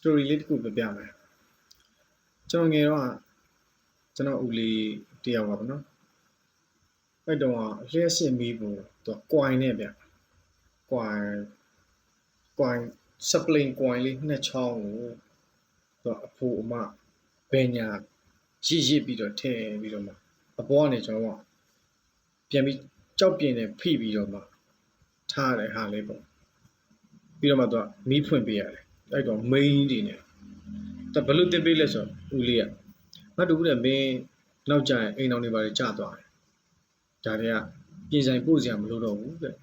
story လေးတစ်ခုပြပြမယ်ကျွန်တော်ငယ်တော့ကျွန်တော်ဦးလေးတယောက်ပါဗောနော်အဲ့တော့လျှက်စစ်မီးဘူးသူကွိုင်နဲ့ဗျကွိုင်စပလင်ကွိုင်လေးနှစ်ချောင်းကိုသူအဖိုးအမဘယ်ညာရစ်ပြီးတော့ထဲပြီးတော့မှအပေါ်ကနေကျွန်တော်ကပြန်ပြီးကြောက်ပြင်းနဲ့ဖိပြီးတော့မှထားတယ်ဟာလေးပေါ့ပြီးတော့မှသူကမီးဖွင့်ပေးရတယ်အဲ့တော့ main တွေနဲ့တဘလို့တင်ပေးလဲဆိုဦးလေးကငါတို့ကမင်းနောက်ကျရင်အိမ်တော်တွေပါကြာသွားတယ်ဒါတွေကပြင်ဆိုင်ပို့စရာမလိုတော့ဘူးတဲ့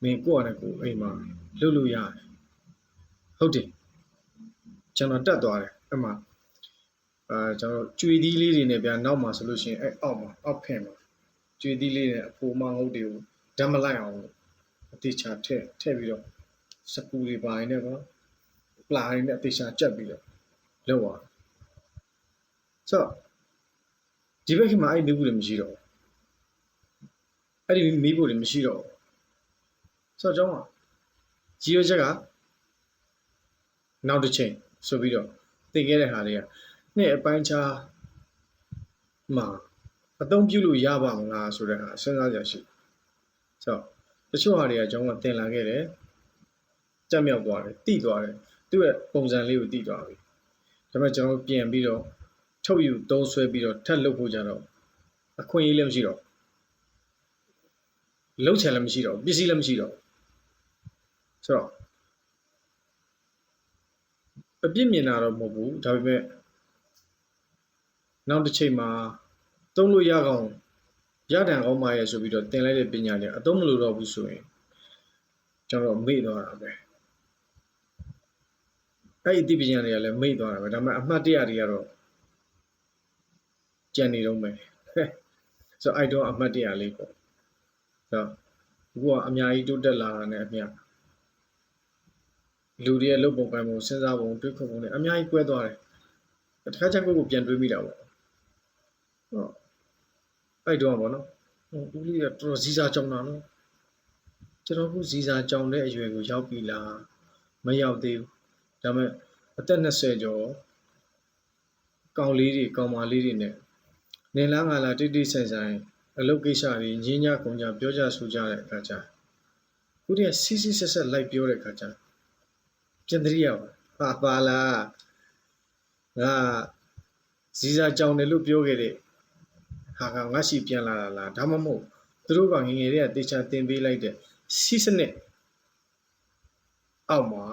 မင်းကိုယ့်အနေကိုအိမ်မှာလှုပ်လို့ရတယ်ဟုတ်တယ်ကျွန်တော်တက်သွားတယ်အဲ့မှာကျွန်တော်ကြွေသီးလေးတွေနဲ့ဗျာနောက်မှာဆိုလို့ရှိရင်အဲ့အောက်ဖင်မှာကြွေသီးလေးနဲ့အဖိုးမငုတ်တွေကိုဓာတ်မလိုက်အောင်အတိချာထည့်ပြီးတော့စပူတွေပါနေတယ်ပေါ့ပလာရင်းနဲ့အတိချာကြက်ပြီးတော့လောက်သွားဆိုတော့ဒီဘက်ခင်မှာအဲ့မီးဘူးတွေမရှိတော့အဲ့ဒီမီးဘူးတွေမရှိတော့ဆိုတော့ကျွန်တော်ကြီးရချက်ကနောက်တစ်ချိန်ဆိုပြီးတော့သိခဲ့တဲ့ဟာတွေကနှစ်အပိုင်းခြားမှာအသုံးပြုလို့ရပါမလားဆိုတဲ့ဟာစဉ်းစားကြရှိဆိုတော့တချို့ဟာတွေကကျွန်တော်ကတင်လာခဲ့တယ်ကြက်မြောက်သွားတယ်တိသွားတယ်သူ့ရဲ့ပုံစံလေးကိုတိသွားပြီဒါပေမဲ့ကျွန်တော်ပြန်ပြီးတော့ထုတ်ယူသုံးဆွဲပြီးတော့ထပ်လုပ်ဖို့ကြတော့အခွင့်အရေးလည်းမရှိတော့လုံးချင်လည်းမရှိတော့ပစ္စည်းလည်းမရှိတော့ဆိုတော့အပြစ်မြင်တာတော့မဟုတ်ဘူးဒါပေမဲ့နောက်တစ်ချိန်မှာသုံးလို့ရကောင်ရတန်ကောင်းပါရဲ့ဆိုပြီးတော့တင်လိုက်တဲ့ပညာတွေအသုံးမလို့တော့ဘူးဆိုရင်ကျွန်တော်မေ့သွားတာပဲအဲ့ဒီပညာတွေကလည်းမေ့သွားတာပဲဒါပေမဲ့အမှတ်တရတွေကတော့ကြံနေတော့မယ်ဆိုတော့အဲ့တော့အမှတ်တရလေးပေါ့ဆိုတော့အခုကအများကြီးတိုးတက်လာတာနဲ့အမျှလူတွေရဲ့လုပ်ပုံကိုင်ပုံစဉ်းစားပုံတွေးခေါ်ပုံတွေအများကြီးကွဲသွားတယ်တစ်ခါချက်ကိုပြန်တွေးမိတာပေါ့ဟုတ်အဲ့တော့ပေါ့နော်ဦးလေးကတော်တော်ဇီစာကြောင်တာနော်ကျွန်တော်ခုဇီစာကြောင်တဲ့အရွယ်ကိုရောက်ပြီလားမရောက်သေးဘူးဒါပေမဲ့အသက်20ကျော်ကောင်လေးတွေကောင်မလေးတွေနဲ့နေလားငါလားတိတိဆိုင်ဆိုင်အလုပ်ကိစ္စတွေညင်းညကုန်ကြပြောကြဆိုကြတဲ့အခါကျခုတည်းစီးစီးဆက်ဆက်လိုက်ပြောတဲ့အခါကျပြန်တရိယာပါလားငါဇီစာကြောင်တယ်လို့ပြောခဲ့တဲ့ဟာကငါရှိပြန်လာတာလားဒါမှမဟုတ်သူတို့ကငငယ်တွေကတေချာတင်ပေးလိုက်တဲ့စီးစနစ်အောက်မှာ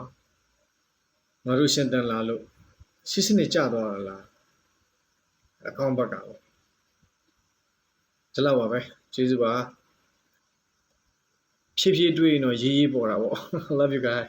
ငါတို့ရှင်းတန်လာလို့စီးစနစ်ကျသွားတာလားအကောင့်ဘက်ကပေါ့ဒီလောက်ပါပဲကျေးဇူးပါဖြည်းဖြည်းတွေးရင်တော့ရေးရေးပေါ်တာပေါ့ love you guys